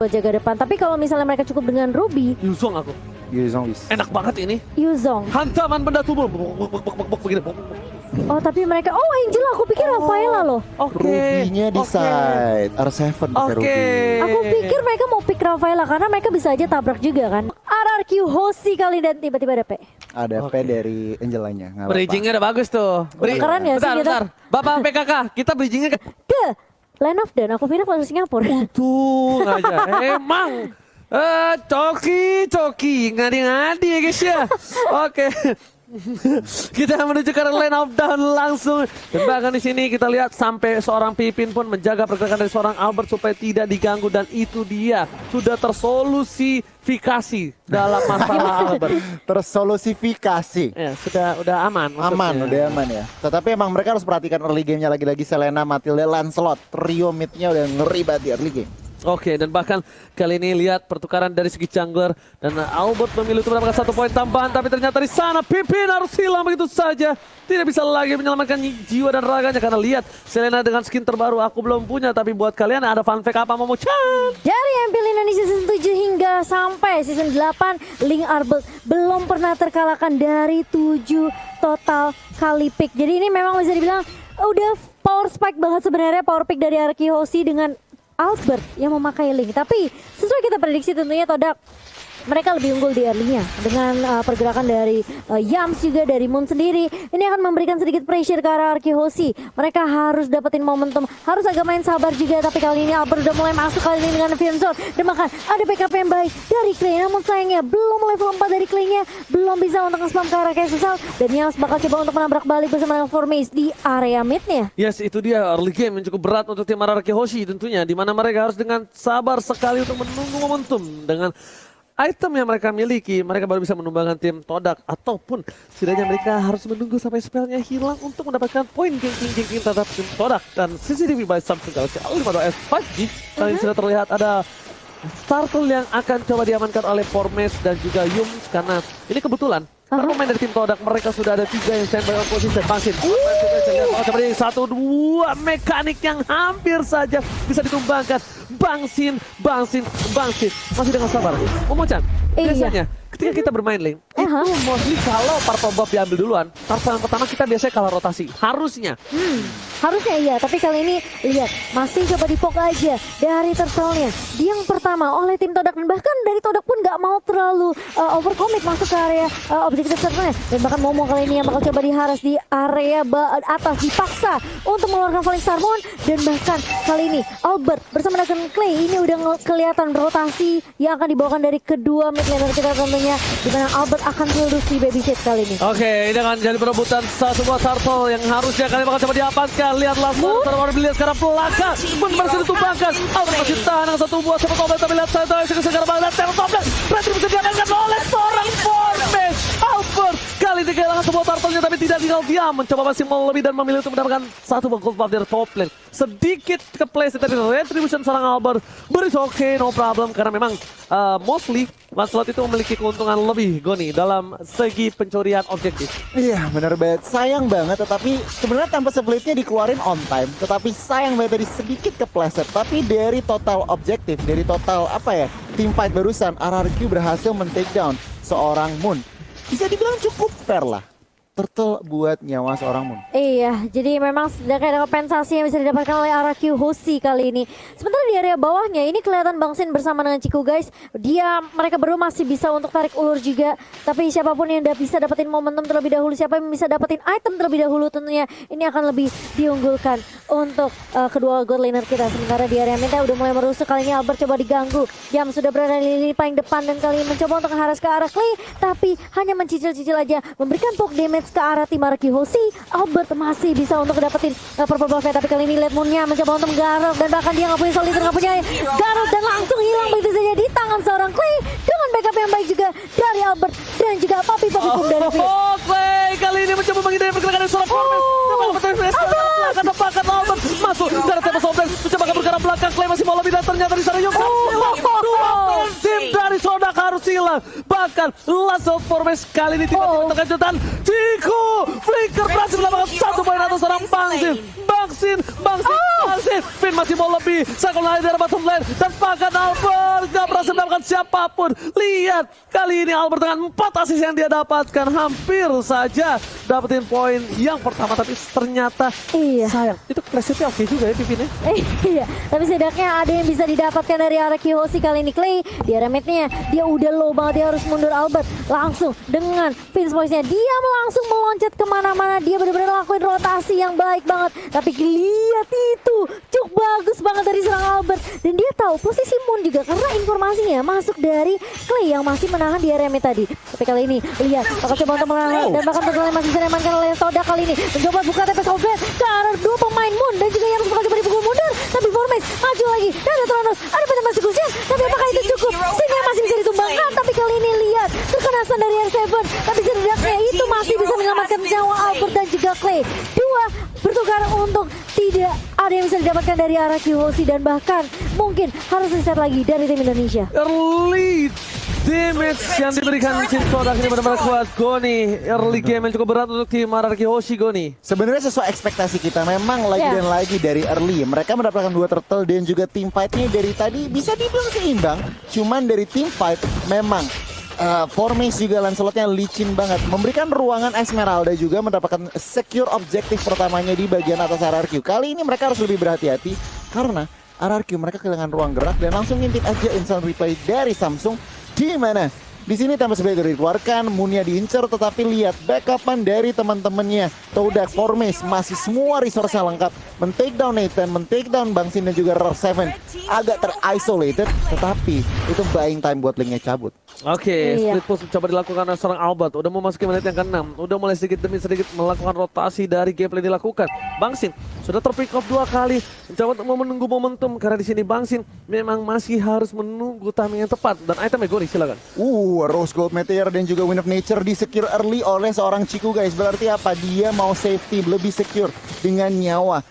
jaga depan. Tapi kalau misalnya mereka cukup dengan Ruby, Yuzong aku. Yuzong bisa. Enak banget ini. Yuzong. Hantaman benda tubuh. Begini. Oh tapi mereka, oh Angel aku pikir Rafaela loh. Oke. Ruby-nya di side. R7 pakai Ruby. Aku pikir mereka mau pick Rafaela karena mereka bisa aja tabrak juga kan. RRQ Hoshi kali dan tiba-tiba ada P. Ada P dari Angelanya. Nggak apa-apa. Bridgingnya udah bagus tuh. Keren ya sih kita. Bentar. Bapak PKK, kita bridgingnya ke... Ke Land of Dan, aku pindah ke Singapura. Untung aja. Emang. Coki. Ngadi-ngadi ya guys ya. Oke. Kita menuju ke Land of Dawn langsung. Dan bahkan di sini kita lihat sampai seorang Pipin pun menjaga pergerakan dari seorang Albert supaya tidak diganggu, dan itu dia sudah tersolusifikasi dalam masalah Albert. Tersolusifikasi. Ya, udah aman. Aman, maksudnya. udah aman ya. Tetapi emang mereka harus perhatikan early game-nya lagi-lagi. Selena, Matilda, Lancelot. Trio mid-nya udah ngeri banget di early game. Oke, dan bahkan kali ini lihat pertukaran dari segi jungler, dan Albert memilih untuk mendapatkan 1 poin tambahan, tapi ternyata di sana Pipin harus hilang begitu saja. Tidak bisa lagi menyelamatkan jiwa dan raganya karena lihat Selena dengan skin terbaru aku belum punya, tapi buat kalian ada fun fact apa Momo-chan? Dari MPL Indonesia season 7 hingga sampai season 8, Link Arbel belum pernah terkalahkan dari 7 total kali pick. Jadi ini memang bisa dibilang udah power spike banget sebenarnya, power pick dari RRQ Hoshi dengan Albert yang memakai Link. Tapi sesuai kita prediksi tentunya Todak mereka lebih unggul di early-nya dengan pergerakan dari Yams juga dari Moon sendiri. Ini akan memberikan sedikit pressure ke arah RRQ Hoshi. Mereka harus dapetin momentum, harus agak main sabar juga. Tapi kali ini Albert udah mulai masuk kali ini dengan Vision Sword. Dan bahkan ada backup yang baik dari Clay. Namun sayangnya belum level 4 dari Clay-nya, belum bisa untuk nge-spam ke arah Kesal. Dan Yams bakal coba untuk menabrak balik bersama dengan Formace di area mid-nya. Yes, itu dia early game yang cukup berat untuk tim RRQ Hoshi tentunya, di mana mereka harus dengan sabar sekali untuk menunggu momentum. Dengan item yang mereka miliki, mereka baru bisa menumbangkan tim Todak, ataupun setidaknya mereka harus menunggu sampai spellnya hilang untuk mendapatkan poin geng terhadap tim Todak. Dan CCTV by Samsung Galaxy A52 S5G kali ini sudah terlihat ada Turtle yang akan coba diamankan oleh Formes dan juga Yums, karena ini kebetulan karena pemain dari tim Todak mereka sudah ada 3 yang standby on position. Bangsin, coba ini 1-2 mekanik yang hampir saja bisa ditumbangkan. Bangsin, masih dengan sabar. Momo-chan, biasanya ketika kita bermain lane, itu mostly kalau purple buff diambil duluan, turtle yang pertama kita biasanya kalah rotasi, harusnya. Harusnya iya, tapi kali ini lihat masih coba dipok aja dari turtle-nya. Dia yang pertama oleh tim Todak, dan bahkan dari Todak pun nggak mau terlalu overcommit masuk ke area objektif turtle-nya. Dan bahkan Momo kali ini yang bakal coba diharas di area atas, dipaksa untuk mengeluarkan Falling Star Moon. Dan bahkan kali ini Albert bersama dengan Clay ini udah kelihatan rotasi yang akan dibawakan dari kedua mid laner kita tentunya, di mana Albert akan lulus di babysit kali ini. Oke, ini akan jadi perebutan satu buah turtle yang harusnya kalian bakal coba diamankan. Lihatlah baru dilihat sekarang pelaka berhasil ditumbangkan. Albert masih tahan dengan satu buah sepak bola, tapi lihat saya segera banget sepak bola berhasil bisa diamankan oleh seorang Formes. Albert kali ini kehilangan sebuah turtle-nya, tapi tidak tinggal diam, mencoba masih mau lebih dan memilih untuk mendapatkan satu buah gold buff dari top lane. Sedikit kepleset dari retribution seorang Albert, but it's okay, no problem, karena memang mostly Lancelot itu memiliki keuntungan lebih Goni dalam segi pencurian objektif. Iya benar banget, sayang banget. Tetapi sebenarnya tanpa splitnya dikeluarin on time. Tetapi sayang banget tadi sedikit kepleset. Tapi dari total objektif, dari total team fight barusan, RRQ berhasil men-take down seorang Moon. Bisa dibilang cukup fair lah. Turtle buat nyawa seorang Moon. Iya, jadi memang sudah kayak ada kompensasi yang bisa didapatkan oleh RRQ Hoshi kali ini. Sementara di area bawahnya ini kelihatan Bangsin bersama dengan Ciku guys. Mereka berdua masih bisa untuk tarik ulur juga. Tapi siapapun yang bisa dapetin momentum terlebih dahulu, siapa yang bisa dapetin item terlebih dahulu tentunya ini akan lebih diunggulkan untuk kedua god laner kita. Sementara di area mid udah mulai merusuk, kali ini Albert coba diganggu. Jam sudah berada di lini paling depan dan kali ini mencoba untuk mengharas ke arah Clay. Tapi hanya mencicil-cicil aja, memberikan poke damage ke arah tim RRQ Hoshi. Albert masih bisa untuk dapetin purple buff, tapi kali ini Led Moon-nya mencoba untuk menggaruk, dan bahkan dia nggak punya soliter, nggak punya garuk, dan langsung hilang begitu saja di tangan seorang Clay dengan backup yang baik juga dari Albert dan juga papi pun dari Fizz. Clay kali ini mencoba menghindari pergerakan dari seorang Formes. Albert masuk dari tembak Sobres, mencoba ke pergerakan belakang. Clay masih mau lebih, dan ternyata di sana Yum. Dua tim dari Sodak harus hilang. bahkan Lasso Formes kali ini tiba-tiba terkejutan. Ciku Flicker berhasil mendapatkan 1 poin atas seorang Bangsin. Finn masih mau lebih. Sakon lari dari bottom lane dan bahkan Albert gak berhasil mendapatkan siapapun. Lihat kali ini Albert dengan 4 assist yang dia dapatkan hampir saja dapetin poin yang pertama, tapi ternyata sayang. Itu presetnya oke juga ya Pipin ya. Iya, tapi setidaknya ada yang bisa didapatkan dari RRQ Hoshi kali ini. Clay di area mid-nya dia udah low banget, dia harus mundur. Albert langsung dengan Vince Voice-nya dia langsung meloncat kemana-mana, dia benar-benar lakuin rotasi yang baik banget. Tapi lihat itu cukup bagus banget dari serang Albert, dan dia tahu posisi Moon juga karena informasinya masuk dari Clay yang masih menahan di area mid tadi. Tapi kali ini lihat bakal coba untuk menang dan bahkan tentunya masih bisa diamankan oleh Todak kali ini mencoba buka TP Soviet ke arah 2 pemain Moon dan juga yang bakal coba dipukul mundur, tapi Formes maju lagi dan ada Tronos, ada pada persekusi, tapi apakah itu cukup? Sehingga masih bisa ditumbangkan, tapi kali ini lihat terkena stun dari R7, tapi setidaknya itu masih bisa menyelamatkan nyawa Albert dan juga Clay. Dua bertukar untuk tidak ada yang bisa didapatkan dari RRQ Hoshi, dan bahkan mungkin harus reset lagi dari tim Indonesia. Early damage yang diberikan tim Todak ini benar-benar kuat. Goni, early game yang cukup berat untuk tim RRQ Hoshi. Goni, Sebenarnya sesuai ekspektasi kita, memang lagi dan lagi dari early. Mereka mendapatkan 2 turtle dan juga team fight-nya dari tadi bisa dibilang seimbang. Cuman dari team fight memang Formes juga Lancelotnya licin banget. Memberikan ruangan Esmeralda juga mendapatkan secure objektif pertamanya di bagian atas RRQ. Kali ini mereka harus lebih berhati-hati karena RRQ mereka kehilangan ruang gerak dan langsung ngintip aja instant replay dari Samsung. Di mana di sini tanpa sebagai dikeluarkan, Moonnya diincer, tetapi lihat backupan dari teman-temannya. Todak, Formes masih semua resource-nya lengkap. Men-take down Nathan, men-take down Bangsin dan juga R7 agak ter-isolated, tetapi itu buying time buat Link-nya cabut. Oke, split push coba dilakukan oleh seorang Albert. Udah mau masuk ke menit yang ke-6. Udah mulai sedikit demi sedikit melakukan rotasi dari gameplay dilakukan. Bangsin sudah terpick off 2 kali. Mencoba untuk menunggu momentum karena di sini Bangsin memang masih harus menunggu timing yang tepat. Dan itemnya Goni, silakan. Rose Gold Meteor dan juga Wind of Nature di secure early oleh seorang Ciku guys. Berarti apa? Dia mau safety, lebih secure dengan nyawa.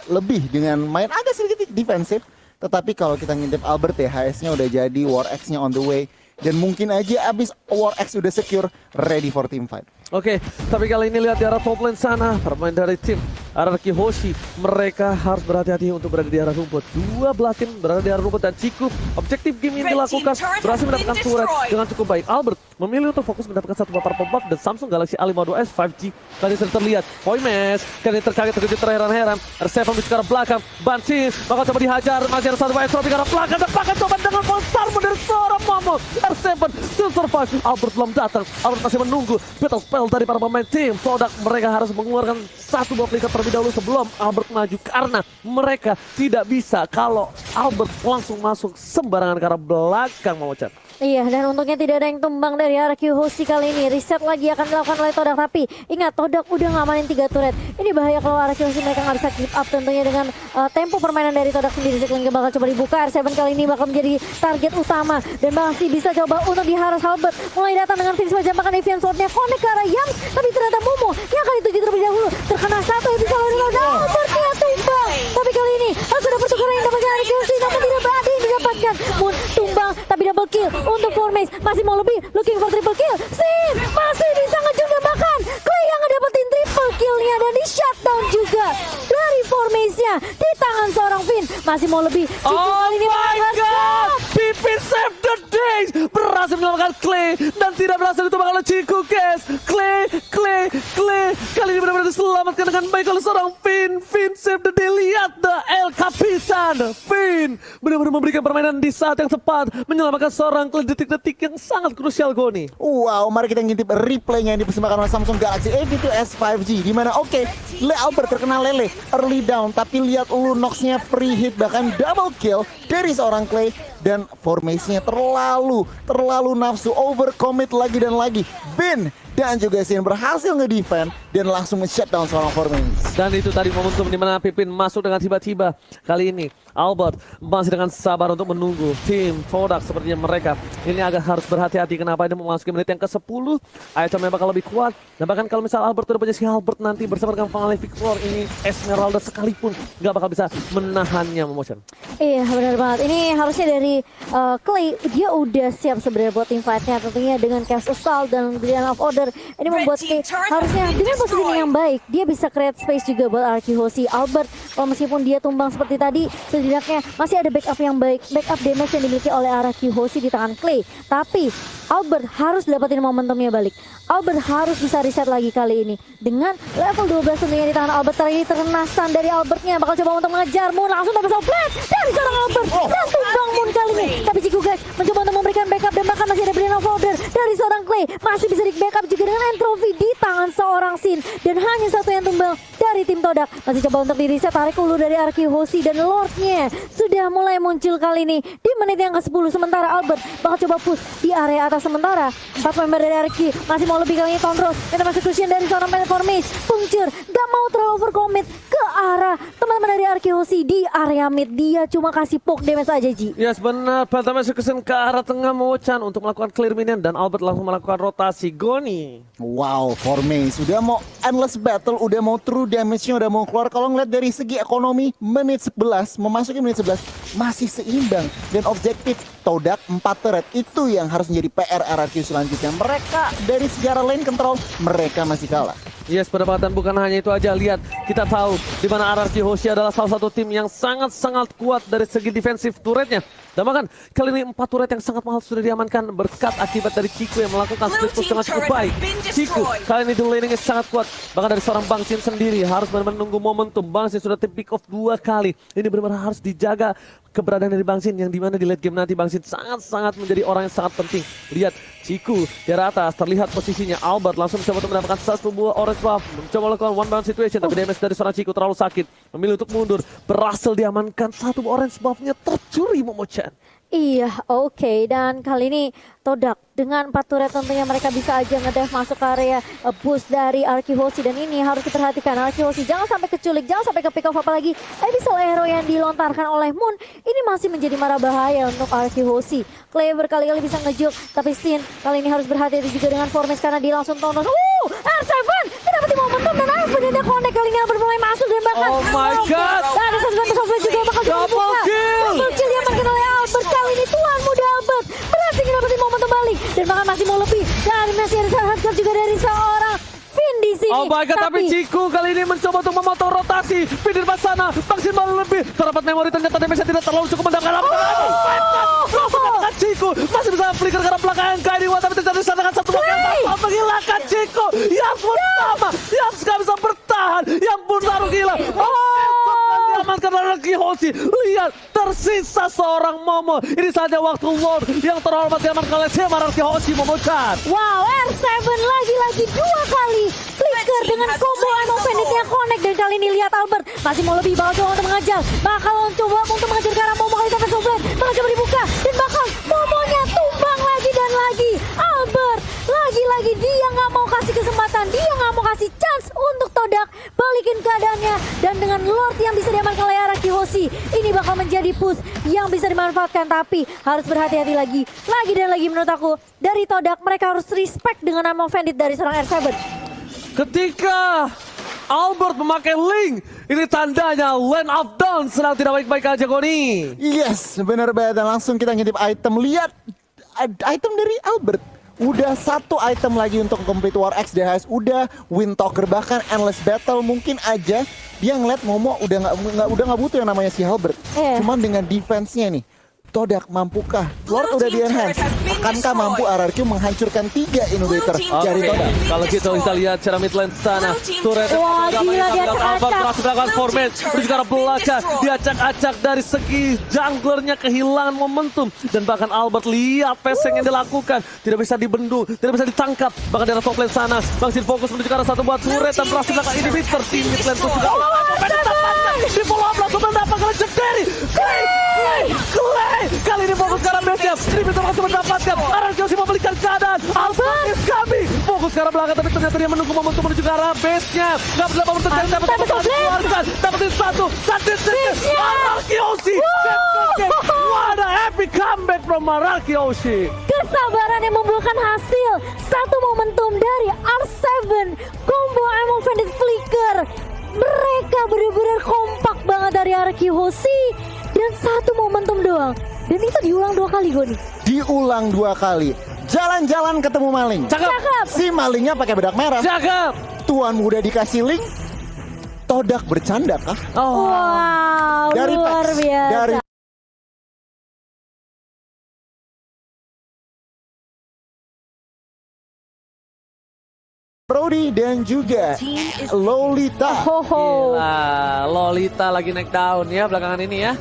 Lebih dengan main agak sedikit defensif. Tetapi kalau kita ngintip Albert ya, HS-nya udah jadi, War X-nya on the way. Dan mungkin aja abis War X udah secure, ready for team fight. Oke, tapi kali ini lihat di arah top lane sana, permain dari tim RRQ Hoshi, mereka harus berhati-hati untuk berada di arah rumput. 2 belah tim berada di arah rumput dan Ciku objektif game ini dilakukan, berhasil mendapatkan turret dengan cukup baik. Albert memilih untuk fokus mendapatkan 1 papar pop-up dan Samsung Galaxy A52s 5G kali ini terlihat. Formes kali ini terkaget terkejut terheran-heran. R7 di sekarang belakang, Bansin bakal coba dihajar, masih ada 1 Maestro di arah belakang dan bahkan coba dengan monster dari seorang Momo. R7 still survive, Albert belum datang, Albert masih menunggu battle spell dari para pemain tim Todak. Mereka harus mengeluarkan 1 buah flicker terlebih dahulu sebelum Albert maju, karena mereka tidak bisa kalau Albert langsung masuk sembarangan ke arah belakang mau cat. Iya, dan untungnya tidak ada yang tumbang dari RRQ Hoshi kali ini. Reset lagi akan dilakukan oleh Todak, tapi ingat Todak udah ngamanin 3 turret. Ini bahaya kalau RRQ Hoshi mereka nggak bisa keep up tentunya dengan tempo permainan dari Todak sendiri. Seklingnya bakal coba dibuka, R7 kali ini bakal menjadi target utama dan masih bisa coba untuk diharas. Albert mulai datang dengan Vince wajah, bahkan Evian Sword-nya connect ke arah Yams, tapi ternyata Momo yang kali itu terlebih dahulu terkena 1 itu kalau Albertnya tumbang. Tapi kali ini harus ada pertukaran yang dapatkan RRQ Hoshi, namun tidak ada yang didapatkan. Moon tumbang tapi double kill untuk Formes, masih mau lebih, looking for triple kill. Sin masih bisa ngejun, bahkan Clay yang ngedapetin triple killnya dan di shutdown juga dari Formesnya di tangan seorang Finn. Masih mau lebih, Ciku kali ini my god, Pipin save the day, berhasil menyelamatkan Clay dan tidak berhasil ditumbang oleh Ciku guys. Clay kali ini benar-benar diselamatkan dengan baik oleh seorang Finn save the day. Lihat the El Capitan, Finn benar-benar memberikan permainan di saat yang tepat, menyelamatkan seorang Clay detik-detik yang sangat krusial. Goni. Wow, mari kita ngintip replaynya yang dipersembahkan oleh Samsung Galaxy A52s 5G. Dimana Albert terkena lele early down, tapi lihat Lunox-nya free hit, bahkan double kill dari seorang Clay. Dan formasinya terlalu nafsu, overcommit lagi dan lagi. Vin dan juga Sin berhasil nge-defend dan langsung nge-shutdown seorang Formace. Dan itu tadi momentum di mana Pipin masuk dengan tiba-tiba. Kali ini Albert masih dengan sabar untuk menunggu tim Todak sepertinya mereka. Ini agak harus berhati-hati. Kenapa ini memasuki menit yang ke-10. Itemnya bakal lebih kuat. Dan bahkan kalau misal Albert udah punya si Albert nanti bersama dengan Van Victor, ini Esmeralda sekalipun nggak bakal bisa menahannya, Momocan. Iya benar banget. Ini harusnya dari Clay, dia udah siap sebenarnya buat team fight-nya. Tentunya dengan Chaos Assault dan Guardian of Order. Ini membuat Clay harusnya dengan posisi yang baik. Dia bisa create space juga buat Arky Hoshi. Albert, meskipun dia tumbang seperti tadi, setidaknya masih ada backup yang baik. Backup damage yang dimiliki oleh Arky Hoshi di tangan Clay. Tapi Albert harus dapetin momentumnya balik. Albert harus bisa reset lagi kali ini. Dengan level 12 tentunya di tangan Albert. Tadi terkena stun dari Albertnya. Bakal coba untuk mengejar Moon. Langsung dapat blast dari seorang Albert. Dan tumbang Moon kali ini. Tapi Ciku guys mencoba untuk memberikan backup. Dan bahkan masih ada Guardian of Order dari seorang Clay. Masih bisa di backup juga dengan entropy di tangan seorang Sin. Dan hanya satu yang tumbang dari tim Todak. Masih coba untuk di reset. Tarik ulur dari Arky Hoshi. Dan Lordnya sudah mulai muncul kali ini. Di menit yang ke-10. Sementara Albert bakal coba push di area atas sementara. 4 member dari Arky masih mau lebih kali ini Tondros. Kita masih cushion dari seorang Formage. Puncture gak mau terlalu overcommit ke arah teman-teman dari Arky Hoshi di area mid. Dia cuma kasih poke damage aja Ji. Yes benar, Phantom Execution ke arah tengah Momocan untuk melakukan clear minion. Dan Albert langsung melakukan rotasi. Goni. Wow, Formace udah mau endless battle, udah mau true damage-nya udah mau keluar. Kalau ngeliat dari segi ekonomi, menit 11, memasuki menit 11 masih seimbang. Dan objektif Todak 4 turret itu yang harus menjadi PR RRQ selanjutnya. Mereka dari sejarah lane control, mereka masih kalah. Yes, pendapatan bukan hanya itu aja. Lihat, kita tahu di mana RRQ Hoshi adalah salah satu tim yang sangat-sangat kuat dari segi defensif turretnya. Dan bahkan kali ini 4 turret yang sangat mahal sudah diamankan berkat akibat dari Ciku yang melakukan split push dengan cukup baik. Ciku kali ini di laning sangat kuat. Bahkan dari seorang Bang Sin sendiri harus menunggu momentum. Bang Sin sudah tim pick off 2 kali. Ini benar-benar harus dijaga keberadaan dari Bang Sin yang dimana di late game nanti Bang Sin sangat-sangat menjadi orang yang sangat penting. Lihat Ciku di atas terlihat posisinya. Albert langsung mencoba untuk mendapatkan satu buah orange buff, mencoba melakukan one bound situation tapi damage dari seorang Ciku terlalu sakit, memilih untuk mundur, berhasil diamankan satu orange buffnya tercuri Momocan. Iya, oke. Dan kali ini Todak dengan 4 turret tentunya mereka bisa aja ngedive masuk ke area boost dari Arky Hoshi. Dan ini harus diperhatikan Arky Hoshi jangan sampai keculik, jangan sampai ke pick off, apalagi Abyssal Arrow yang dilontarkan oleh Moon ini masih menjadi mara bahaya untuk Arky Hoshi. Clay berkali-kali bisa ngejuk, tapi Sin kali ini harus berhati-hati juga dengan Formace karena dia langsung tonton. R7 mendapati momentum dan akhirnya connect kali ini Albert mulai masuk dan bahkan Oh my god. dan ada sesuatu juga bakal Double kill. Double kill yang diamankan oleh Albert. Kali ini tuan muda Albert berhasil dapetin momentum balik dan bahkan masih mau lebih. Dan masih ada hardcore juga dari seorang Finn di sini. Oh my god, tapi Ciku kali ini mencoba untuk memotong rotasi. Finn di depan sana, maksimal lebih. Terdapat memori ternyata damage tidak terlalu cukup mendapatkan apa. Mendapatkan Ciku masih bisa flicker ke arah belakang Kaidiwa tapi terjadi serangan satu blok yang tanpa menghilangkan Ciku. Yang pertama, yang gak bisa bertahan, yang benar gila. Diamankan oleh Arky Hoshi. Lihat, tersisa seorang Momo. Ini saja waktu Lord yang terhormat diamankan oleh tim Arky Hoshi Momo-chan. Wow, R7 lagi-lagi 2 kali flicker dengan combo ammo pendeknya connect. Dan kali ini lihat Albert masih mau lebih, bakal coba untuk mengejar. Bakal coba untuk mengejar ke arah Momo kali itu Flash. Bakal coba dibuka dan bakal Momonya tumbang lagi dan lagi. Albert lagi-lagi dia nggak mau kasih kesempatan, dia nggak mau kasih chance untuk Todak balikin keadaannya. Dan dengan Lord yang bisa diamankan oleh Arky Hoshi, ini bakal menjadi push yang bisa dimanfaatkan. Tapi harus berhati-hati lagi dan lagi menurut aku. Dari Todak mereka harus respect dengan nama Bandit dari seorang R7. Ketika Albert memakai link, ini tandanya Land of Dawn sedang tidak baik-baik aja Goni. Yes, benar banget. Dan langsung kita ngintip item. Lihat item dari Albert. Udah 1 item lagi untuk complete War X DHS. Udah Wind Talker, bahkan Endless Battle. Mungkin aja dia ngeliat Momo udah nggak butuh yang namanya si Albert. Cuman dengan defense-nya nih, Todak mampukah? Lord udah di enhance. Akankah mampu RRQ menghancurkan 3 innovator dari Todak? Kalau gitu kita lihat secara mid lane sana. Turret Wah, gila, dia Albert acak. berhasil melakukan formate. Menuju ke arah belakang. Diacak-acak dari segi junglernya kehilangan momentum. Dan bahkan Albert lihat passing yang dilakukan. Tidak bisa dibendung, tidak bisa ditangkap. Bahkan dari top lane sana, Bang Sin fokus menuju ke arah satu buah turret dan berhasil melakukan inhibitor. Tim mid lane pun juga. Di follow up langsung mendapatkan legendary. Clay kali ini fokus ke arah base-nya. Ini bisa langsung mendapatkan. RRQ masih membalikan keadaan. Albert is coming. Fokus fokus ke arah belakang, tapi ternyata dia menunggu momentum menuju ke arah base-nya. Gak bisa dapat terjadi, dapat dikeluarkan. Dapetin satu, Ararkioshi. What a epic comeback from Ararkioshi. Kesabaran yang membuahkan hasil. Satu momentum dari R7. Combo Among Bandit Flicker. Mereka benar-benar kompak banget dari Ararkioshi. Dan satu momentum doang. Dan itu diulang 2 kali Goni. Diulang 2 kali. Jalan-jalan ketemu maling. Cakep. Si malingnya pakai bedak merah. Cakep. Tuan muda dikasih link. Todak bercanda kah? Oh. Wow, Dari luar Pax, biasa. dari Brody dan juga Lolita. Hoho. Gila, Lolita lagi naik daun ya belakangan ini ya.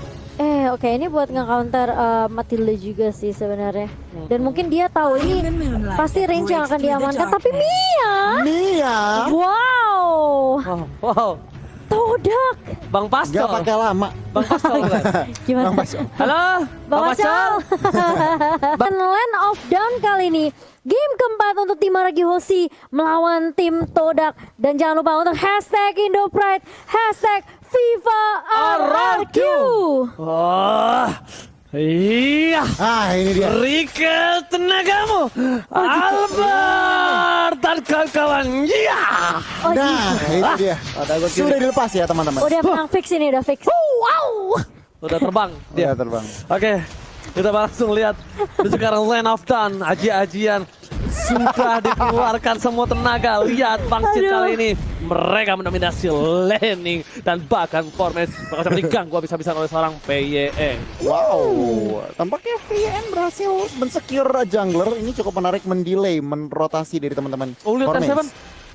Oke, ini buat nge-counter Matilda juga sih sebenarnya. Dan mungkin dia tahu ini pasti range yang akan diamankan. Tapi Mia, wow, Wow. Todak. Bang Pastol. Gak pakai lama. Bang Pastol bukan? Gimana? Bang Basyo. Halo, Bang Pastol. Land of Dawn kali ini. Game keempat untuk tim Ararkioshi melawan tim Todak. Dan jangan lupa untuk hashtag Indopride, hashtag FIFA Ararkyu. Wah. Iya. Ah, ini dia. Berikan tenagamu, Albert dan kawan-kawan. Iya. Nah, ini dia. Sudah dilepas ya teman-teman. Udah menang fix ini, udah fix. Wow. Udah terbang dia. Dia terbang. Oke, kita langsung lihat sekarang Land of Dawn, aji-ajian sudah dikeluarkan semua tenaga. Lihat Bangsin Aduh. kali ini mereka mendominasi laning dan bahkan formasi bakal diganggu habis-habisan oleh seorang PYE. Wow, tampaknya VN berhasil mensecure jungler. Ini cukup menarik, mendelay, menrotasi dari teman-teman. Oh lihat Formation.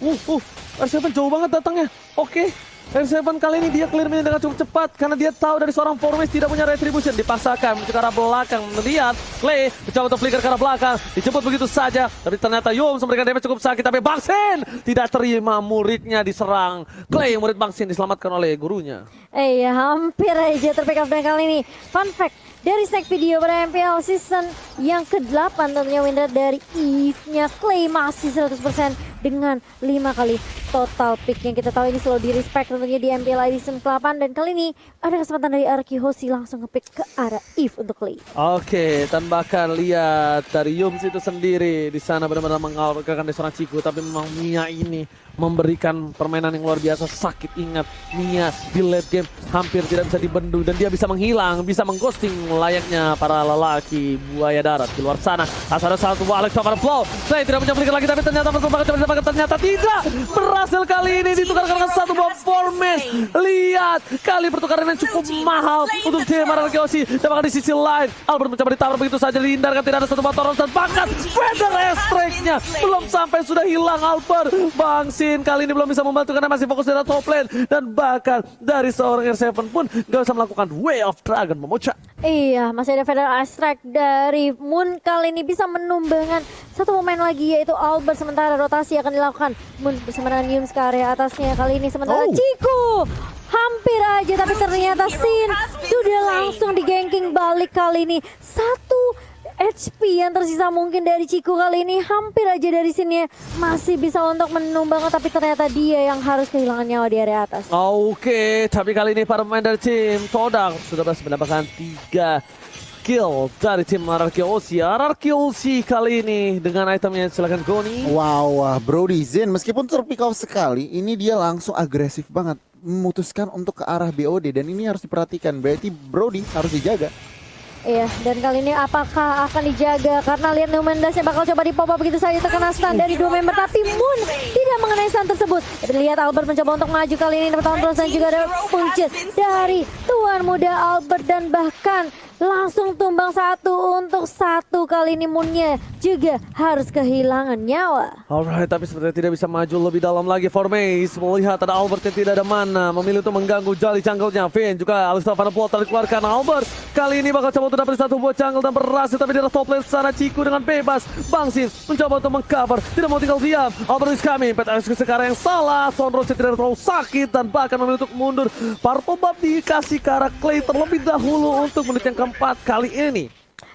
R7, R7 jauh banget datangnya. Oke. R7 kali ini dia clear dengan cukup cepat karena dia tahu dari seorang Formis tidak punya retribution, dipaksakan menuju ke arah belakang. Melihat Clay mencoba untuk flicker ke arah belakang, dijemput begitu saja, tapi ternyata Yum memberikan damage cukup sakit, tapi Bangsin tidak terima, muridnya diserang. Clay murid Bangsin diselamatkan oleh gurunya. Hampir aja terpick up dengan kali ini. Fun fact, dari snack video pada MPL season yang ke-8 tentunya win rate dari Eve-nya Clay masih 100% dengan 5 kali total pick yang kita tahu ini selalu di respect tentunya di MPL season ke-8, dan kali ini ada kesempatan dari Ararkioshi langsung nge-pick ke arah Eve untuk Clay. Oke, dan bahkan lihat dari Yums itu sendiri di sana benar-benar mengalahkan dari seorang Ciku, tapi memang Mia ini memberikan permainan yang luar biasa. Sakit, ingat Mia di late game hampir tidak bisa dibendung dan dia bisa menghilang, bisa mengghosting layaknya para lelaki buaya darat di luar sana. Asal ada satu Alex over flow. Saya tidak punya berikan lagi, tapi ternyata ternyata tidak berhasil. Kali ini ditukarkan dengan satu buah format. Lihat, kali pertukaran yang cukup mahal untuk tim Ararkioshi. Dan bahkan di sisi lain Albert mencoba ditawar begitu saja, dihindarkan, tidak ada satu buah Toros dan bahkan Feather Strike-nya belum sampai sudah hilang. Albert Bangsin kali ini belum bisa membantu karena masih fokus di top lane, dan bahkan dari seorang R7 pun gak bisa melakukan Way of Dragon Momocha. Iya, masih ada Feather Strike dari Moon kali ini bisa menumbangkan satu pemain lagi yaitu Albert, sementara rotasi akan dilakukan Moon bersama dengan Yums ke area atasnya kali ini, sementara Ciku hampir aja tapi ternyata Sin sudah langsung di-ganking balik kali ini. Satu HP yang tersisa mungkin dari Ciku kali ini, hampir aja dari sini masih bisa untuk menumbang, tapi ternyata dia yang harus kehilangan nyawa di area atas. Oke, tapi kali ini para pemain dari tim Todak sudah berhasil mendapatkan 3 kill dari tim Ararkioshi. Ararkioshi kali ini dengan itemnya, silakan Goni. Wow, Brody Zen meskipun terpick off sekali, ini dia langsung agresif banget memutuskan untuk ke arah BOD, dan ini harus diperhatikan. Berarti Brody harus dijaga. Iya, dan kali ini apakah akan dijaga? Karena lihat Numendasnya bakal coba di pop up begitu saja, terkena stun dari 2 member, tapi Moon tidak mengenai stun tersebut. Kita lihat Albert mencoba untuk maju kali ini, dapat terus, dan juga ada puncet dari tuan muda Albert, dan bahkan langsung tumbang 1 untuk 1 kali ini. Moonnya juga harus kehilangan nyawa. Alright, tapi sepertinya tidak bisa maju lebih dalam lagi. Formace melihat ada Albert yang tidak ada mana, memilih untuk mengganggu jali jungle-nya. Vin juga Alistar Van Plot dikeluarkan. Albert kali ini bakal coba untuk dapat satu buah jungle dan berhasil, tapi di atas top lane sana Ciku dengan bebas. Bangsin mencoba untuk mengcover, tidak mau tinggal diam. Albert is coming, PTS sekarang yang salah. Sonros tidak terlalu sakit dan bahkan memilih untuk mundur. Purple buff dikasih ke arah Clay terlebih dahulu untuk menit yang keempat kali ini.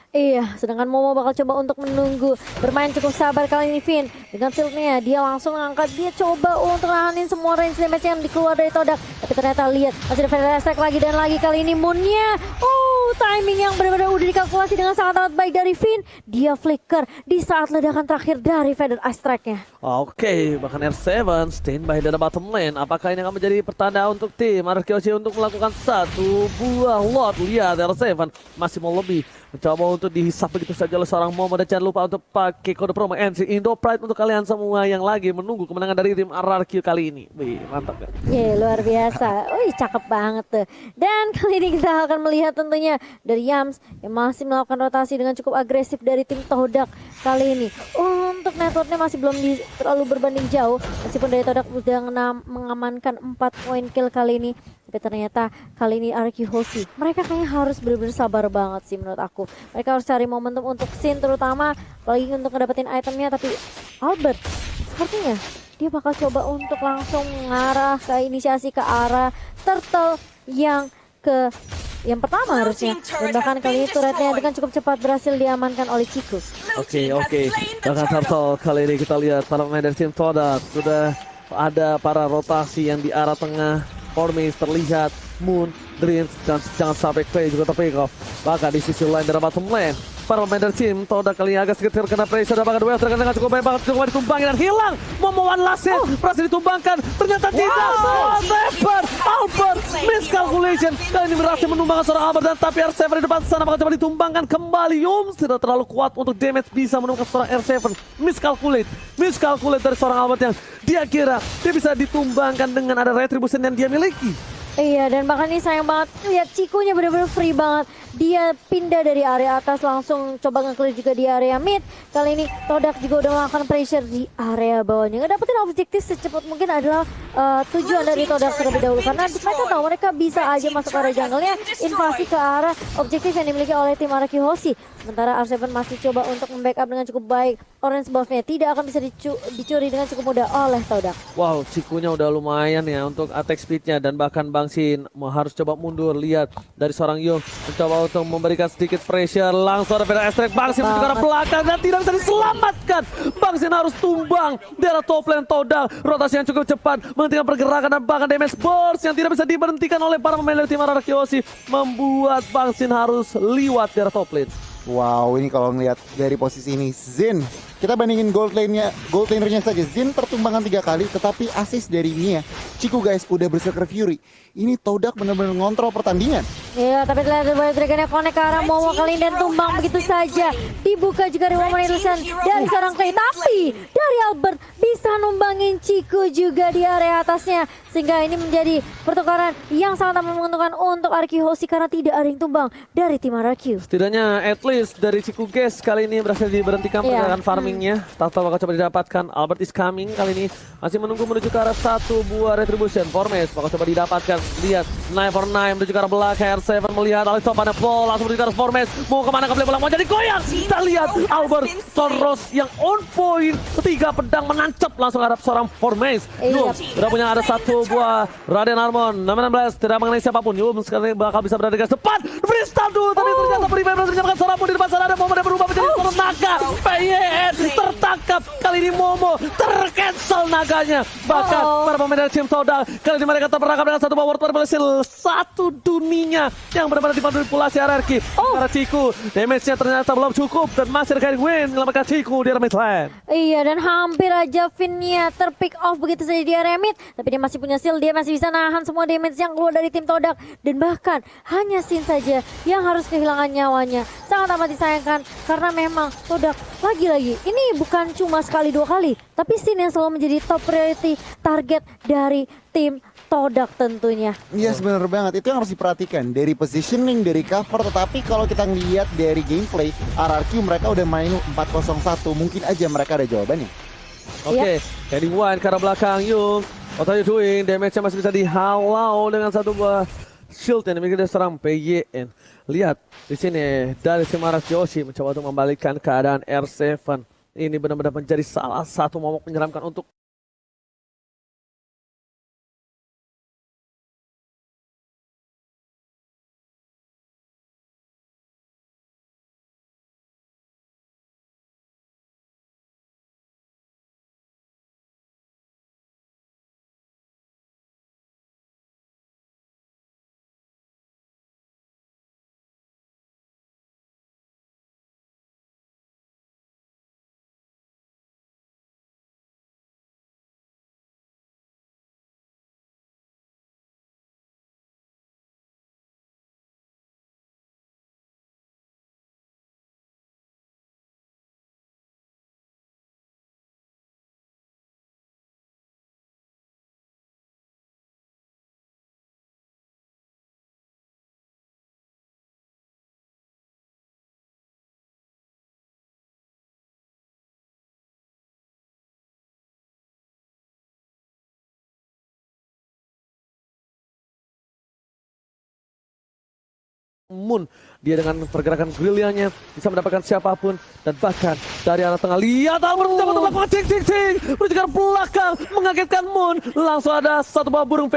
Iya, sedangkan Momo bakal coba untuk menunggu. Bermain cukup sabar kali ini Vin. Dengan shieldnya dia langsung angkat. Dia coba untuk nahanin semua range damage yang dikeluar dari Todak. Tapi ternyata lihat masih ada Feather Attack lagi dan lagi kali ini Moonnya. Oh, timing yang benar-benar udah dikalkulasi dengan sangat-sangat baik dari Vin. Dia flicker di saat ledakan terakhir dari Feather Attack-nya. Oke, bahkan R7 standby dari bottom lane. Apakah ini akan menjadi pertanda untuk tim RRQ Hoshi untuk melakukan satu buah lot? Lihat R7 masih mau lebih. Mencoba untuk dihisap begitu saja oleh seorang Momo. Dan jangan lupa untuk pakai kode promo NC Indo Pride untuk kalian semua yang lagi menunggu kemenangan dari tim RRQ kali ini. Wih, mantap kan? Luar biasa. Wih, cakep banget tuh. Dan kali ini kita akan melihat tentunya dari Yams yang masih melakukan rotasi dengan cukup agresif dari tim Todak kali ini. Untuk networknya masih belum terlalu berbanding jauh. Meskipun dari Todak sudah mengamankan 4 poin kill kali ini. Tapi ternyata kali ini RRQ Hoshi, mereka kayaknya harus benar-benar sabar banget sih menurut aku. Mereka harus cari momentum untuk scene terutama, apalagi untuk ngedapetin itemnya. Tapi Albert, sepertinya dia bakal coba untuk langsung mengarah ke inisiasi ke arah turtle yang pertama harusnya. Dan bahkan kali ini turretnya dengan cukup cepat berhasil diamankan oleh Chiku. Oke. Bahkan turtle kali ini kita lihat para pemain dari tim Todak sudah ada para rotasi yang di arah tengah. Formis terlihat, Moon, Dreams, dan jangan sampai Clay juga terpick off. Bahkan di sisi lain dari bottom lane, para pemain dari tim Todak kali ini agak sedikit terkena pressure. Dan bahkan duel terkena dengan cukup baik banget, cukup ditumbangin dan hilang. Momo one last hit, berhasil ditumbangkan, ternyata tidak. Albert, miscalculation. Kali ini berhasil menumbangkan seorang Albert, dan tapi R7 di depan sana bakal coba ditumbangkan kembali. Tidak terlalu kuat untuk damage bisa menumbangkan seorang R7. Miscalculate dari seorang Albert yang dia kira dia bisa ditumbangkan dengan ada retribution yang dia miliki. Iya, dan bahkan ini sayang banget. Lihat Cikunya benar-benar free banget. Dia pindah dari area atas langsung coba nge-clear juga di area mid. Kali ini Todak juga udah melakukan pressure di area bawahnya. Ngedapetin objektif secepat mungkin adalah tujuan dari Todak terlebih dahulu. Karena mereka tahu mereka bisa aja masuk area jungle-nya, invasi ke arah objektif yang dimiliki oleh tim RRQ Hoshi. Sementara R7 masih coba untuk membackup dengan cukup baik. Orange buff-nya tidak akan bisa dicuri dengan cukup mudah oleh Todak. Wow, Cikunya udah lumayan ya untuk attack speed-nya. Dan bahkan Bangsin harus coba mundur. Lihat dari seorang Yung mencoba untuk memberikan sedikit pressure. Langsung ada Feather Attack. Bangsin menuju ke arah belakang dan tidak bisa diselamatkan. Bangsin harus tumbang di arah top lane Todak. Rotasi yang cukup cepat menghentikan pergerakan dan bahkan damage burst yang tidak bisa diberhentikan oleh para pemain dari tim RRQ Hoshi membuat Bangsin harus liwat di arah top lane. Wow, ini kalau ngelihat dari posisi ini Zin, kita bandingin gold lanernya saja. Zin tertumbangkan 3 kali, tetapi assist dari Mia. Chiku guys udah Berserker Fury. Ini Todak benar-benar ngontrol pertandingan. Iya, tapi terlihat Wild Dragon-nya connect ke arah Momo kali ini dan tumbang begitu saja. Dibuka juga dari Woman Illusion dari seorang Clay. Tapi dari Albert bisa numbangin Chiku juga di area atasnya. Sehingga ini menjadi pertukaran yang sangat menguntungkan untuk RRQ Hoshi karena tidak ada yang tumbang dari tim RRQ. Setidaknya at least dari Chiku Guys kali ini berhasil diberhentikan pergerakan farmingnya. Tato bakal coba didapatkan. Albert is coming kali ini. Masih menunggu menuju ke arah satu buah retribution. Formes bakal coba didapatkan. Lihat 9 for 9 menuju ke arah belakang. R7 melihat Alex Top ada ball. Langsung menuju ke arah Formes. Mau kemana kembali bola mau jadi goyang. Kita lihat Albert Soros yang on point. 3 pedang menancap langsung arah seorang Formes. Yum udah punya ada satu buah Raden Harmon 16 tidak mengenai siapapun. Yum sekarang bakal bisa berada di garis depan. Freestyle dulu tapi ternyata Prima berhasil menyamakan seorang pun di depan sana ada Momo yang berubah menjadi seorang naga. PYN tertangkap kali ini Momo tercancel naganya. Bahkan para pemain dari tim Todak kali ini mereka terperangkap dengan satu buah word berhasil satu dunia yang benar-benar dimanipulasi RRQ. Karena Chiku damage-nya ternyata belum cukup dan masih ada win menyelamatkan Chiku di area mid lane. Iya, dan hampir aja Vin-nya terpick off begitu saja di area mid. Tapi dia masih punya shield, dia masih bisa nahan semua damage yang keluar dari tim Todak. Dan bahkan hanya Sin saja yang harus kehilangan nyawanya. Sangat amat disayangkan karena memang Todak lagi-lagi ini bukan cuma sekali 2 kali. Tapi Sin yang selalu menjadi top priority target dari tim Todak tentunya. Yes, bener banget. Itu yang harus diperhatikan. Dari positioning, dari cover. Tetapi kalau kita ngelihat dari gameplay, RRQ mereka udah main 4-0-1. Mungkin aja mereka ada jawabannya. Oke, Kenny One ke arah belakang. Yung, what are you doing? Damage-nya masih bisa dihalau dengan satu buah shield yang dimiliki dari seorang PYN. Lihat di sini dari tim RRQ Hoshi mencoba untuk membalikkan keadaan R7. Ini benar-benar menjadi salah satu momok menyeramkan untuk Moon, dia dengan pergerakan briliannya bisa mendapatkan siapapun dan bahkan dari arah tengah lihat Albert mencoba untuk melakukan ting menuju ke belakang mengagetkan Moon, langsung ada satu buah burung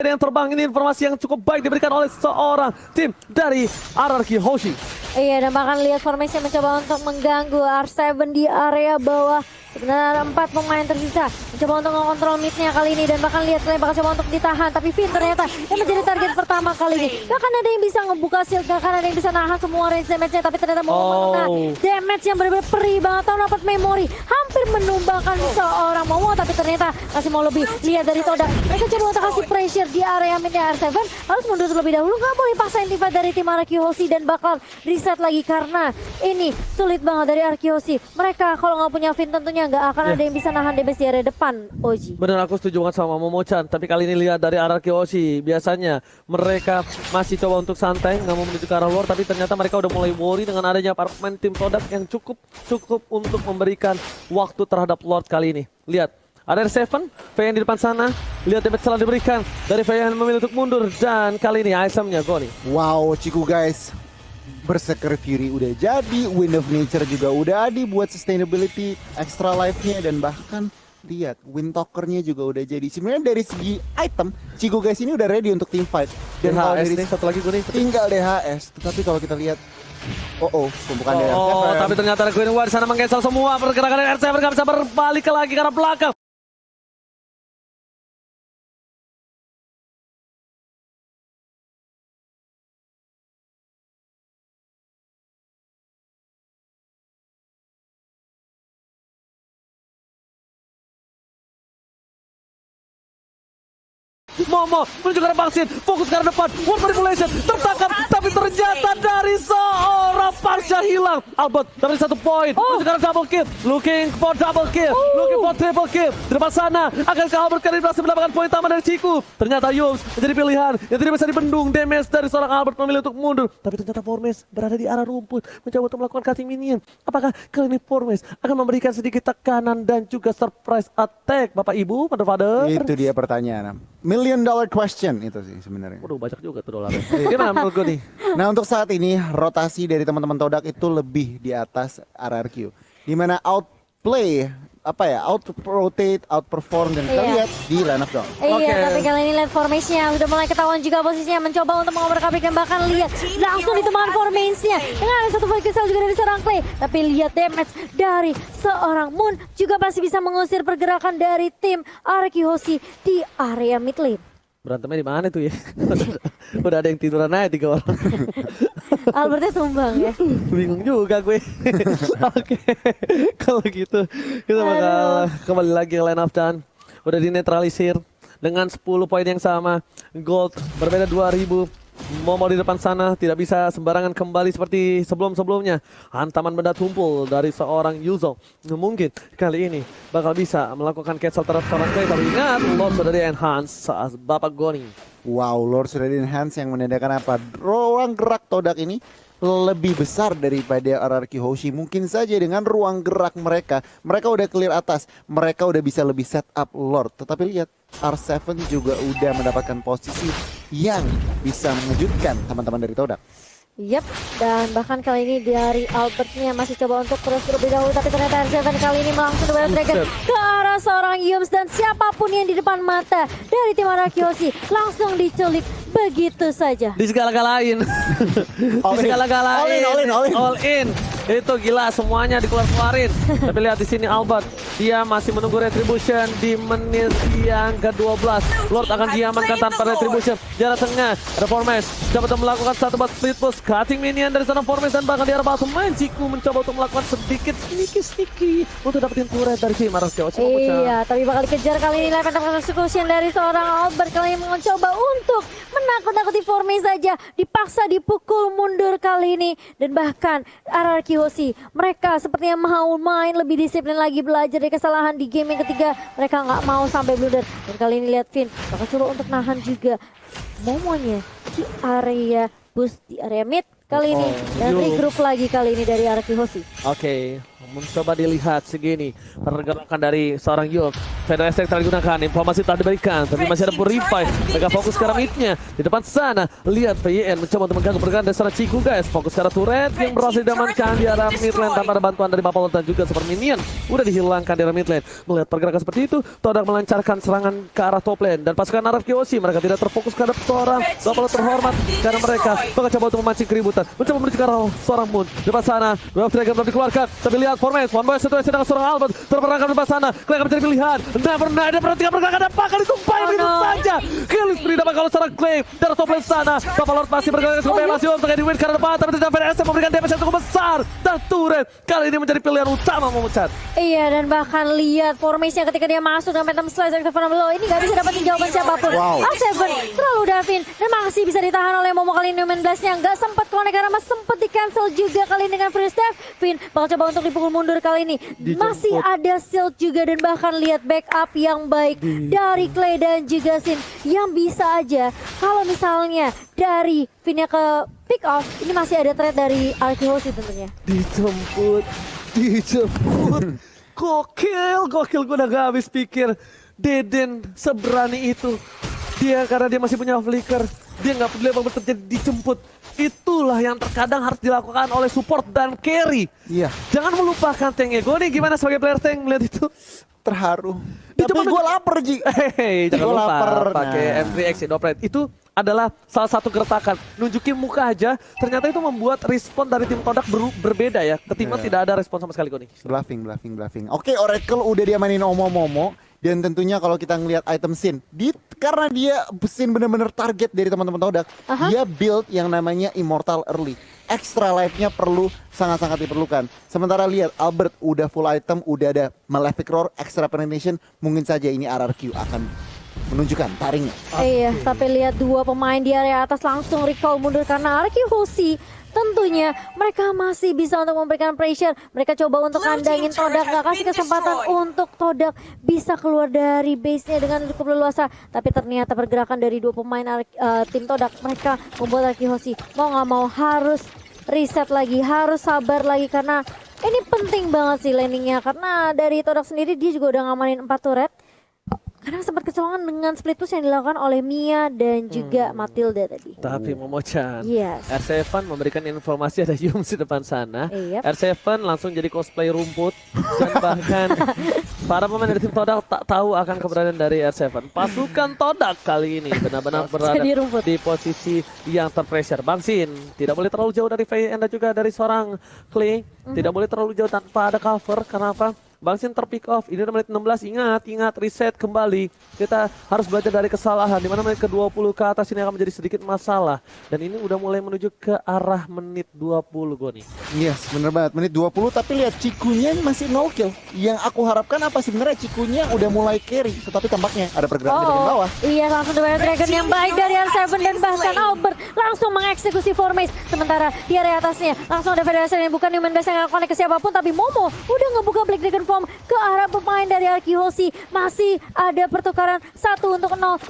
yang terbang. Ini informasi yang cukup baik diberikan oleh seorang tim dari RRQ Hoshi. Iya, dan bahkan lihat formasi mencoba untuk mengganggu R7 di area bawah. Sebenarnya ada 4 pemain tersisa mencoba untuk mengontrol mid-nya kali ini, dan bahkan lihat kalian bakal coba untuk ditahan, tapi Finn ternyata yang menjadi target pertama kali ini. Gak akan ada yang bisa ngebuka shield, gak akan ada yang bisa nahan semua range damage-nya, tapi ternyata mau mengenai damage yang benar-benar perih banget. Tahu dapat memori hampir menumbangkan seorang Momo, tapi ternyata masih mau lebih. Lihat dari Todak, mereka coba untuk kasih pressure di area mid-nya. R7 harus mundur terlebih dahulu, gak boleh paksain tiba dari tim RRQ Hoshi dan bakal reset lagi karena ini sulit banget dari RRQ Hoshi. Mereka kalau nggak punya Finn tentunya nggak akan ada yang bisa nahan damage di area depan, Oji. Benar, aku setuju banget sama Momo-chan. Tapi kali ini lihat dari RRQ Hoshi, biasanya mereka masih coba untuk santai, nggak mau menuju ke arah luar, tapi ternyata mereka udah mulai worry dengan adanya para pemain tim Todak yang cukup untuk memberikan waktu terhadap Lord kali ini. Lihat, ada R7, Feyan di depan sana. Lihat damage telah diberikan dari Feyan memilih untuk mundur, dan kali ini itemnya Goni. Wow, Ciku guys. Berserker Fury udah jadi, Wind of Nature juga udah ada buat sustainability extra life-nya, dan bahkan lihat Wind Talker-nya juga udah jadi. Sebenarnya dari segi item, Ciku guys ini udah ready untuk team fight. Dan kalau DHS dari nih, satu lagi gue nih. tinggal DHS, tetapi kalau kita lihat tumpukan dari R7. Tapi ternyata Green War di sana meng-cancel semua pergerakan dari R7, gak bisa berbalik lagi ke arah belakang. Momo menuju ke arah Bangsin, fokus ke arah depan, World Manipulation tertangkap, tapi ternyata dari seorang Parsha hilang. Albert dari 1 poin, menuju ke arah double kill, looking for double kill, looking for triple kill. Di depan sana, akankah Albert kali ini berhasil mendapatkan poin tambahan dari Ciku? Ternyata Yums menjadi pilihan yang tidak bisa dibendung. Damage dari seorang Albert memilih untuk mundur, tapi ternyata Formes berada di arah rumput, mencoba untuk melakukan cutting minion. Apakah kali ini Formes akan memberikan sedikit tekanan dan juga surprise attack? Bapak Ibu, Mother Father? Itu dia pertanyaan. $1 million question itu sih sebenarnya. Waduh, banyak juga tuh dolarnya. Gimana menurut gue nih? Nah, untuk saat ini rotasi dari teman-teman Todak itu lebih di atas RRQ. Dimana outplay, out-rotate, outperform, dan kita lihat di line up dong. Iya, tapi kali ini lihat formasinya udah mulai ketahuan juga posisinya, mencoba untuk mengoper-kapik, dan bahkan lihat langsung ditemukan formasinya dengan ada satu flight crystal juga dari seorang Clay. Tapi lihat damage dari seorang Moon juga masih bisa mengusir pergerakan dari tim RRQ Hoshi di area mid lane. Berantemnya di mana tuh ya? Udah ada yang tiduran aja 3 orang. Albertnya tumbang ya. Bingung juga gue. Oke, kalau gitu kita bakal kembali lagi ke line up dan udah dinetralisir dengan 10 poin yang sama. Gold berbeda 2000. Momo di depan sana tidak bisa sembarangan kembali seperti sebelum-sebelumnya. Hantaman benda tumpul dari seorang Yuzo. Mungkin kali ini bakal bisa melakukan cancel terhadap seorang Clay. Tapi ingat, Lord sudah di-enhance saat Bapak Goni. Wow, Lord sudah di-enhance yang menandakan apa? Ruang gerak Todak ini lebih besar daripada RRQ Hoshi. Mungkin saja dengan ruang gerak mereka udah clear atas, mereka udah bisa lebih set up Lord. Tetapi lihat, R7 juga udah mendapatkan posisi yang bisa mengejutkan teman-teman dari Todak. Yap, dan bahkan kali ini dari Albertnya masih coba untuk terus terlebih dahulu, tapi ternyata R7 kali ini langsung Wild Dragon ke arah seorang Yums, dan siapapun yang di depan mata dari tim RRQ Hoshi langsung diculik begitu saja. Di segala-galain. Di segala-galain. All in. Itu gila, semuanya dikeluarin. Tapi lihat di sini Albert, dia masih menunggu retribution di menit yang ke-12. Lord akan diamankan tanpa retribution. Jarak tengah ada Formes, coba untuk melakukan satu buat split push, cutting minion dari sana Formes, dan bahkan di arah bawah main Ciku mencoba untuk melakukan sedikit sneaky untuk dapetin turret dari si RRQ Hoshi. Iya, tapi bakal dikejar kali ini. Live attack execution dari seorang Albert kali ini mencoba untuk menakut-nakuti Formes saja, dipaksa dipukul mundur kali ini. Dan bahkan RRQ Hoshi, mereka sepertinya mau main lebih disiplin lagi, belajar dari kesalahan di game yang ketiga. Mereka nggak mau sampai blunder. Dan kali ini lihat Finn bakal coba untuk nahan juga Momonya di area boost di area mid kali ini. Dan regroup lagi kali ini dari RRQ Hoshi. Oke. Mencoba dilihat segini pergerakan dari seorang Yop. Feder Estek telah digunakan, informasi telah diberikan, tapi masih ada Purify. Mereka fokus ke arah midnya. Di depan sana, lihat VYN mencoba untuk mengganggu pergerakan dari seorang Ciku guys. Fokus ke arah turret yang berhasil diamankan di arah mid lane tanpa ada bantuan dari Bapalot dan juga Super Minion. Udah dihilangkan di arah mid lane. Melihat pergerakan seperti itu, Todak melancarkan serangan ke arah top lane. Dan pasukan RFKOC mereka tidak terfokus ke arah seorang Bapalot terhormat karena mereka bakal coba untuk memancing keributan. Mencoba menuju ke arah seorang Moon. Di depan sana, Wave Dragon belum dikeluarkan. Tapi lihat formasi, one boy situasi dengan seorang Albert terperangkap di depan sana. Klay akan mencari pilihan. Never ada perhatikan pergerakan dan bakal ditumpahin begitu saja. Kills free dapat kalau seorang Klay dari top lane sana. Bapalot masih bergerak cukup masih untuk Eddie Win karena depan, tapi tidak VS memberikan damage yang cukup besar. Dan turret kali ini menjadi pilihan utama memecat. Iya, dan bahkan lihat formasinya ketika dia masuk dengan Phantom Slice dari Phenomenal ini nggak bisa dapetin jawaban siapapun. Wow. R7 terlalu Davin dan masih bisa ditahan oleh Momo kali ini. Newman Blast-nya nggak sempat connect karena masih sempat di cancel juga kali ini dengan free step. Finn bakal coba untuk dipukul mundur kali ini. Masih ada shield juga dan bahkan lihat backup yang baik dari Klay dan juga Sin yang bisa aja kalau misalnya dari Finn-nya ke pick off ini masih ada trade dari RQHOC tentunya. Dijemput. Gokil gue udah gak habis pikir. Deden seberani itu. Dia karena dia masih punya flicker, dia nggak peduli apa terjadi dijemput. Itulah yang terkadang harus dilakukan oleh support dan carry. Iya. Jangan melupakan tanknya. Gue nih gimana sebagai player tank melihat itu? Terharu. Itu Tapi gue lapar, Ji. Hei, jangan Gua lupa lapar. pakai Nah. M3X Doplet. Itu adalah salah satu gertakan. Nunjukin muka aja, ternyata itu membuat respon dari tim Todak berbeda ya. Ketimbang tidak ada respon sama sekali Goni. Bluffing. Oke, Oracle udah diamanin Omo-Momo. Dan tentunya kalau kita ngelihat item Sin, karena dia Sin bener-bener target dari teman-teman Todak, dia build yang namanya Immortal Early. Extra life-nya perlu sangat-sangat diperlukan. Sementara lihat Albert udah full item, udah ada Malefic Roar, extra penetration, mungkin saja ini RRQ akan menunjukkan taringnya. Iya, tapi lihat dua pemain di area atas langsung recall mundur karena RQHOC tentunya mereka masih bisa untuk memberikan pressure. Mereka coba untuk kandangin Todak, gak kasih kesempatan untuk Todak bisa keluar dari base-nya dengan cukup leluasa. Tapi ternyata pergerakan dari dua pemain tim Todak, mereka membuat RQHOC mau gak mau harus reset lagi, harus sabar lagi karena ini penting banget sih landingnya. Karena dari Todak sendiri dia juga udah ngamanin 4 turret. Karena sempat kecolongan dengan split push yang dilakukan oleh Mia dan juga Matilda tadi. Tapi Momochan, Yes. R7 memberikan informasi ada Yums di depan sana. Yep. R7 langsung jadi cosplay rumput dan bahkan para pemain dari tim Todak tak tahu akan keberadaan dari R7. Pasukan Todak kali ini benar-benar berada Jadi rumput. di posisi yang terpressure. Bang Sin tidak boleh terlalu jauh dari VN dan juga dari seorang Klay. Tidak boleh terlalu jauh tanpa ada cover. Kenapa? Bang Sin terpick off, ini udah menit 16, ingat, reset kembali. Kita harus belajar dari kesalahan, dimana menit ke-20 ke atas ini akan menjadi sedikit masalah. Dan ini udah mulai menuju ke arah menit 20 Goni. Yes, bener banget. Menit 20, tapi lihat Cikunya masih 0 kill. Yang aku harapkan apa sebenarnya Cikunya udah mulai carry, tetapi tampaknya ada pergerakan di bagian bawah. Iya, langsung The Dragon yang baik dari R7 dan bahkan Albert langsung mengeksekusi formation. Sementara di area atasnya langsung ada Federation yang bukan Newman Blast yang gak connect ke siapapun, tapi Momo udah ngebuka Black Dragon Form ke arah pemain dari RQHOC. Masih ada pertukaran 1-0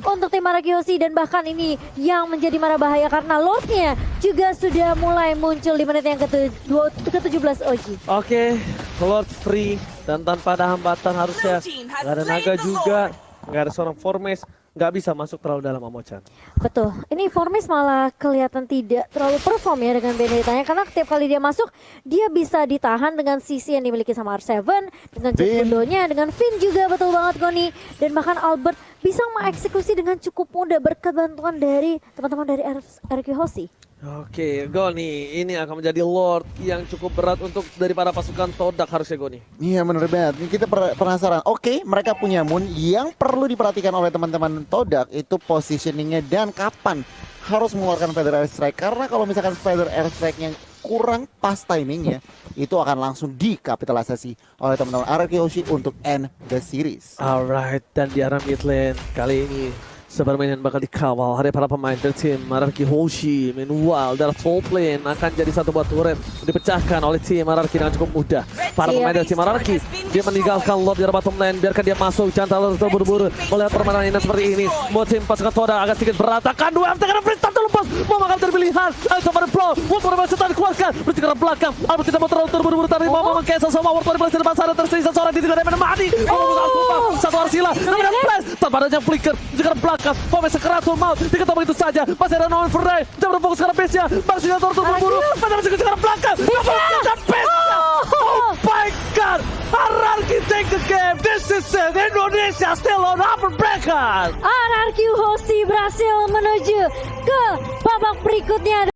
untuk tim RQHOC dan bahkan ini yang menjadi marah bahaya karena Lordnya juga sudah mulai muncul di menit yang ke-17 OG. Oke, Lord free dan tanpa ada hambatan harusnya nggak ada naga juga, nggak ada seorang Formes, nggak bisa masuk terlalu dalam Momochan. Betul, ini Formis malah kelihatan tidak terlalu perform ya dengan Beneditanya karena setiap kali dia masuk dia bisa ditahan dengan sisi yang dimiliki sama R7, dengan Cikudonya, dengan Finn juga betul banget Goni, dan bahkan Albert bisa mengeksekusi dengan cukup mudah berkat bantuan dari teman-teman dari RQHOC. Oke, Goni, ini akan menjadi Lord yang cukup berat untuk dari para pasukan Todak harusnya Goni. Iya bener banget, ini kita penasaran. Oke, mereka punya Moon, yang perlu diperhatikan oleh teman-teman Todak itu positioningnya dan kapan harus mengeluarkan Feather Air Strike. Karena kalau misalkan Feather Air Strike yang kurang pas timingnya, itu akan langsung dikapitalisasi oleh teman-teman RQHOC untuk end the series. Alright, dan di arah mid lane kali ini Sabar mainan bakal dikawal hari para pemain dari tim RRQ Hoshi. Meanwhile, dari top lane akan jadi satu buah turret dipecahkan oleh tim RRQ dengan cukup mudah. Para pemain dari tim RRQ, dia meninggalkan lob di bottom lane, biarkan dia masuk, jangan terlalu terburu-buru melihat permainan ini seperti ini. Buat tim pasukan Toda agak sedikit berantakan, 2 MT karena free start terlepas, mau makan terpilihan. Sama ada pro, World War Setan dikuatkan, berarti ke belakang, Albert tidak mau terlalu terburu-buru, tapi mau mengcancel sama World War di depan sana, tersisa seorang di tidak ada mati. Satu Arsila, dengan flash, tanpa adanya flicker, juga belakang. Pemain sekeratul maut, diketahui begitu saja. Masih ada Nolan Ferrey, jangan berfokus ke base-nya. Masih ada terburu-buru, masih ada sekarang belakang. Ada base-nya. Oh my god, RRQ take the game. This is it, Indonesia still on upper bracket. RRQ Hoshi berhasil menuju ke babak berikutnya.